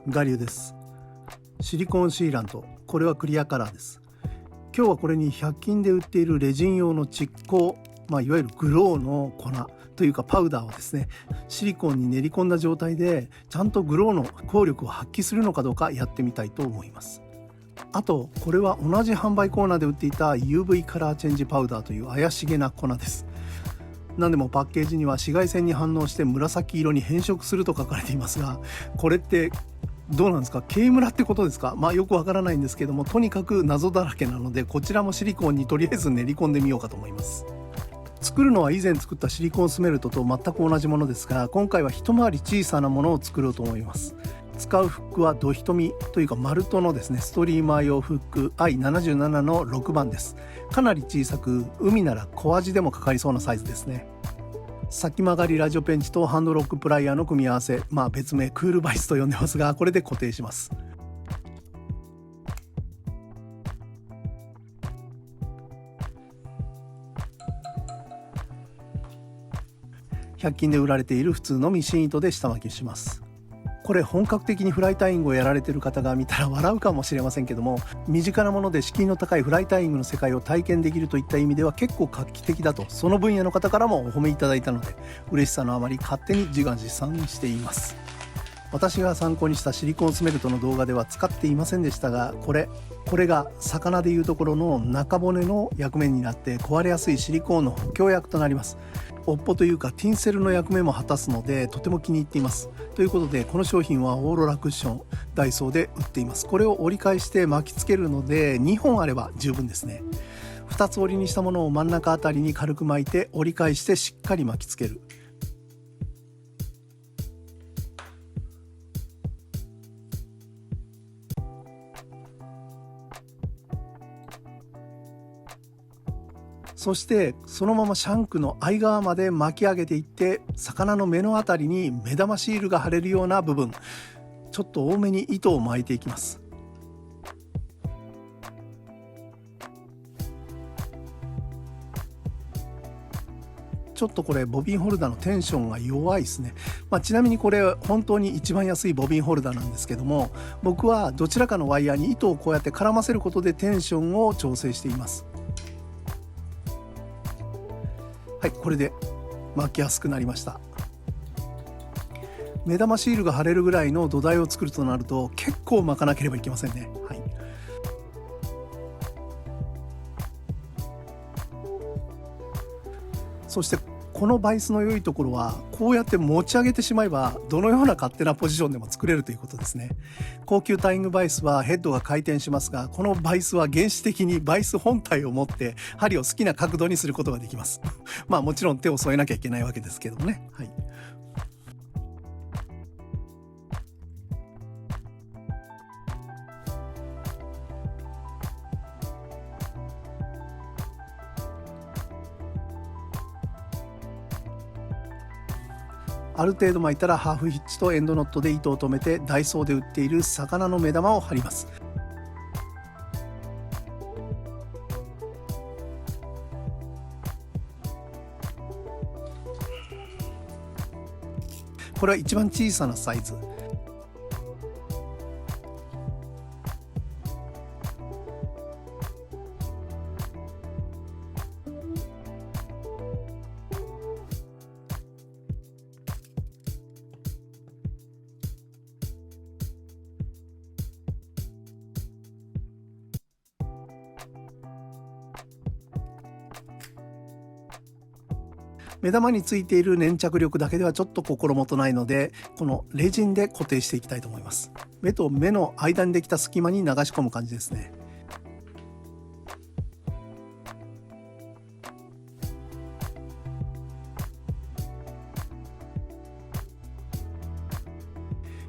我流です。シリコンシーラント、これはクリアカラーです。今日はこれに100均で売っているレジン用の蓄光、いわゆるグローの粉というかパウダーをですね、シリコンに練り込んだ状態でちゃんとグローの効力を発揮するのかどうかやってみたいと思います。あとこれは同じ販売コーナーで売っていた UV カラーチェンジパウダーという怪しげな粉です。何でもパッケージには紫外線に反応して紫色に変色すると書かれていますが、これってどうなんですか？軽ムラってことですか？よくわからないんですけども、とにかく謎だらけなので、こちらもシリコンにとりあえず練り込んでみようかと思います。作るのは以前作ったシリコンスメルトと全く同じものですが、今回は一回り小さなものを作ろうと思います。使うフックはドヒトミというかマルトのですね、ストリーマー用フック I77 の6番です。かなり小さく、海なら小アジでもかかりそうなサイズですね。先曲がりラジオペンチとハンドロックプライヤーの組み合わせ、別名クールバイスと呼んでますが、これで固定します。100均で売られている普通のミシン糸で下巻きします。これ本格的にフライタイングをやられている方が見たら笑うかもしれませんけども、身近なもので敷居の高いフライタイングの世界を体験できるといった意味では結構画期的だと、その分野の方からもお褒めいただいたので、嬉しさのあまり勝手に自画自賛しています。私が参考にしたシリコンスメルトの動画では使っていませんでしたが、これが魚でいうところの中骨の役目になって壊れやすいシリコーンの補強役となります。尾っぽというかティンセルの役目も果たすので、とても気に入っています。ということで、この商品はオーロラクッションダイソーで売っています。これを折り返して巻きつけるので2本あれば十分ですね。2つ折りにしたものを真ん中あたりに軽く巻いて折り返してしっかり巻きつける。そしてそのままシャンクの合側まで巻き上げていって、魚の目のあたりに目玉シールが貼れるような部分、ちょっと多めに糸を巻いていきます。ちょっとこれボビンホルダーのテンションが弱いですね。ちなみにこれ本当に一番安いボビンホルダーなんですけども、僕はどちらかのワイヤーに糸をこうやって絡ませることでテンションを調整しています。はい、これで巻きやすくなりました。目玉シールが貼れるぐらいの土台を作るとなると結構巻かなければいけませんね。はい、そしてこのバイスの良いところは、こうやって持ち上げてしまえばどのような勝手なポジションでも作れるということですね。高級タイイングバイスはヘッドが回転しますが、このバイスは原始的にバイス本体を持って針を好きな角度にすることができます。もちろん手を添えなきゃいけないわけですけどもね。はい、ある程度巻いたらハーフヒッチとエンドノットで糸を止めて、ダイソーで売っている魚の目玉を貼ります。これは一番小さなサイズ。目玉についている粘着力だけではちょっと心もとないので、このレジンで固定していきたいと思います。目と目の間にできた隙間に流し込む感じですね。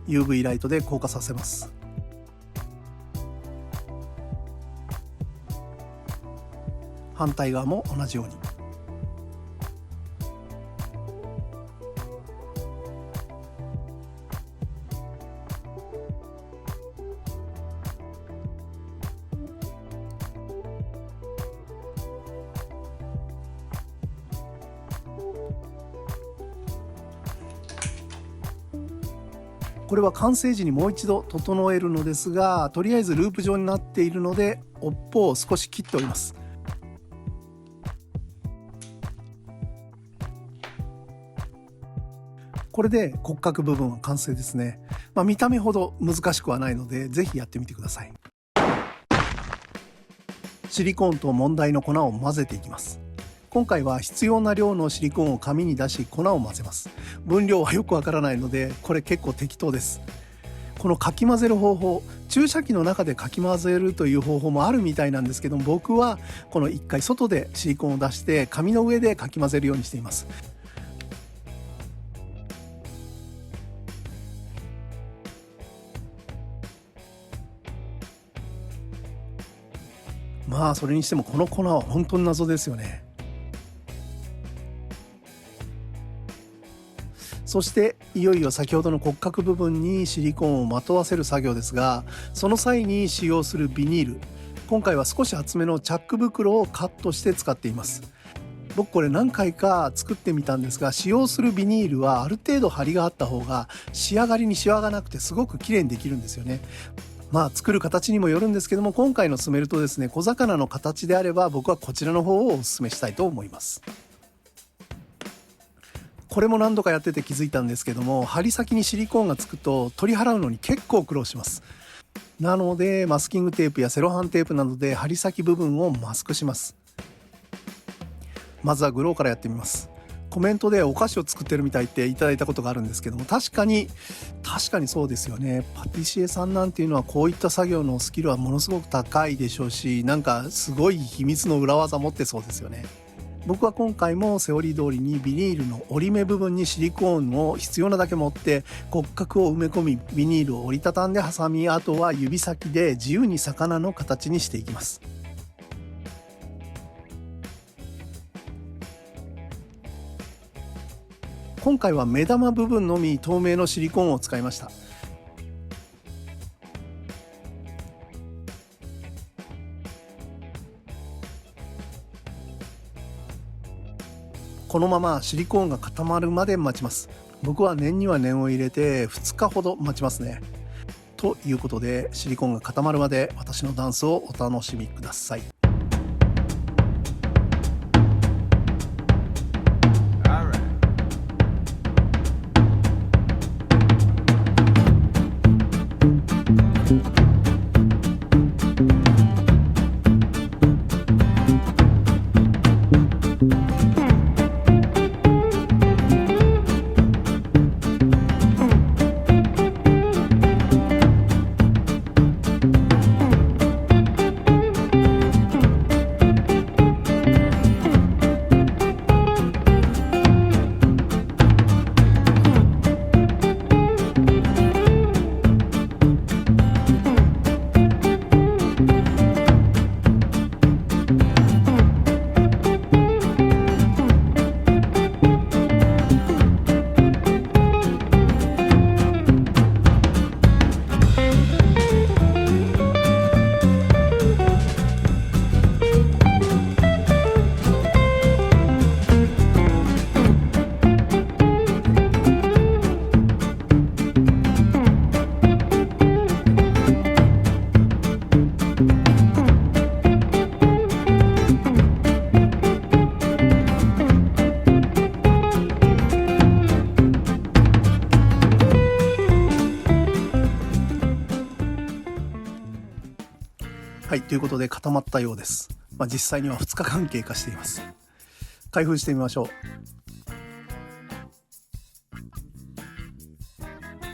UV ライトで硬化させます。反対側も同じように。これは完成時にもう一度整えるのですが、とりあえずループ状になっているので尾っぽを少し切っております。これで骨格部分は完成ですね。見た目ほど難しくはないのでぜひやってみてください。シリコーンと問題の粉を混ぜていきます。今回は必要な量のシリコーンを紙に出し粉を混ぜます。分量はよくわからないのでこれ結構適当です。このかき混ぜる方法、注射器の中でかき混ぜるという方法もあるみたいなんですけども、僕はこの1回外でシリコーンを出して紙の上でかき混ぜるようにしています。それにしてもこの粉は本当に謎ですよね。そしていよいよ先ほどの骨格部分にシリコーンをまとわせる作業ですが、その際に使用するビニール、今回は少し厚めのチャック袋をカットして使っています。僕これ何回か作ってみたんですが、使用するビニールはある程度張りがあった方が仕上がりにシワがなくてすごく綺麗にできるんですよね。作る形にもよるんですけども、今回のスメルトですね、小魚の形であれば僕はこちらの方をお勧めしたいと思います。これも何度かやってて気づいたんですけども、針先にシリコーンがつくと取り払うのに結構苦労します。なのでマスキングテープやセロハンテープなどで針先部分をマスクします。まずはグローからやってみます。コメントでお菓子を作ってるみたいっていただいたことがあるんですけども、確かにそうですよね。パティシエさんなんていうのはこういった作業のスキルはものすごく高いでしょうし、なんかすごい秘密の裏技持ってそうですよね。僕は今回もセオリー通りにビニールの折り目部分にシリコーンを必要なだけ持って骨格を埋め込み、ビニールを折りたたんで挟み、あとは指先で自由に魚の形にしていきます。今回は目玉部分のみ透明のシリコーンを使いました。このままシリコーンが固まるまで待ちます。僕は念には念を入れて2日ほど待ちますね。ということで、シリコーンが固まるまで私のダンスをお楽しみください。はい、ということで固まったようです。実際には2日間経過しています。開封してみましょう。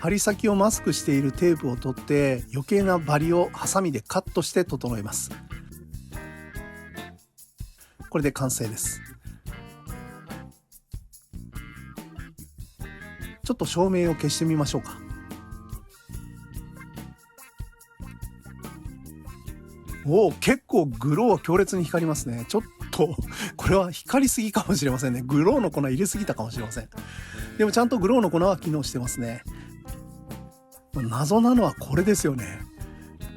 針先をマスクしているテープを取って余計なバリをハサミでカットして整えます。これで完成です。ちょっと照明を消してみましょうか。結構グローは強烈に光りますね。ちょっとこれは光りすぎかもしれませんね。グローの粉入れすぎたかもしれません。でもちゃんとグローの粉は機能してますね。謎なのはこれですよね。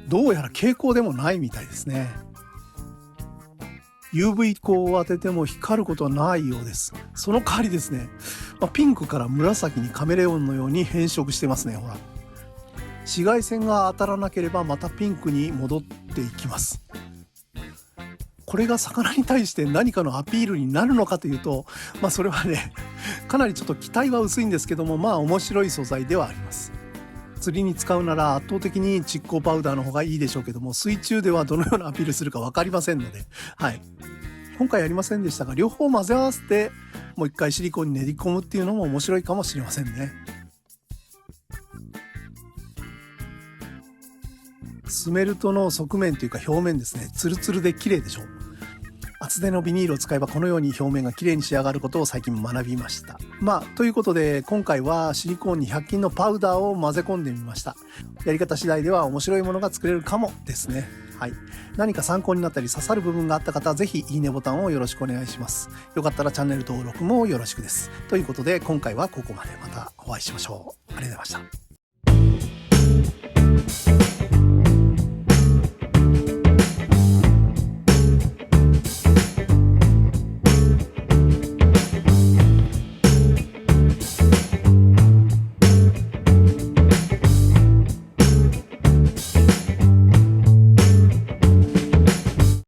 どうやら蛍光でもないみたいですね。UV 光を当てても光ることはないようです。その代わりですね、ピンクから紫にカメレオンのように変色してますね。ほら、紫外線が当たらなければまたピンクに戻っていきます。これが魚に対して何かのアピールになるのかというと、それはねかなりちょっと期待は薄いんですけども、面白い素材ではあります。釣りに使うなら圧倒的に蓄光パウダーの方がいいでしょうけども、水中ではどのようなアピールするか分かりませんので、今回やりませんでしたが、両方混ぜ合わせてもう一回シリコンに練り込むっていうのも面白いかもしれませんね。スメルトの側面というか表面ですね、ツルツルで綺麗でしょ。厚手のビニールを使えばこのように表面が綺麗に仕上がることを最近学びました。ということで今回はシリコーンに100均のパウダーを混ぜ込んでみました。やり方次第では面白いものが作れるかもですね。何か参考になったり刺さる部分があった方はぜひいいねボタンをよろしくお願いします。よかったらチャンネル登録もよろしくです。ということで今回はここまで。またお会いしましょう。ありがとうございました。